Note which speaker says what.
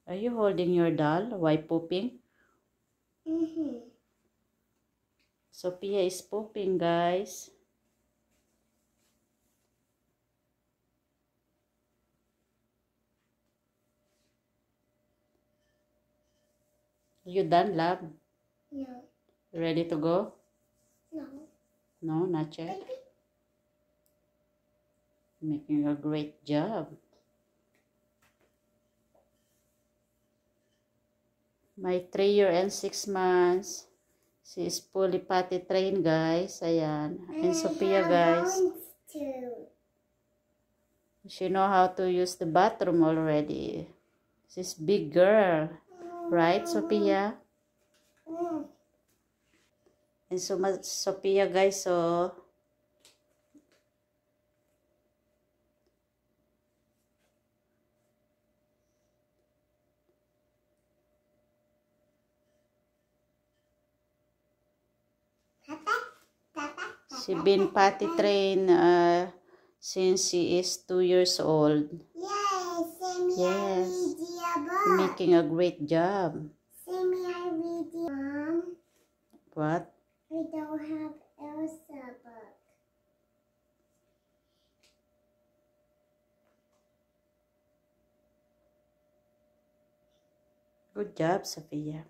Speaker 1: Are you holding your doll while pooping? Sophia is pooping, guys. You done, love?
Speaker 2: No.
Speaker 1: Ready to go?
Speaker 2: No.
Speaker 1: No, not yet. Making a great job. My 3 year and 6 months. She is fully potty trained, guys. Ayan. And Sophia, guys. She know how to use the bathroom already. She's big girl. Right, Sophia? And so Sophia, guys, so she been potty trained since she is 2 years old. Yes. Making a great job. What?
Speaker 2: We don't have Elsa book.
Speaker 1: Good job, Sophia.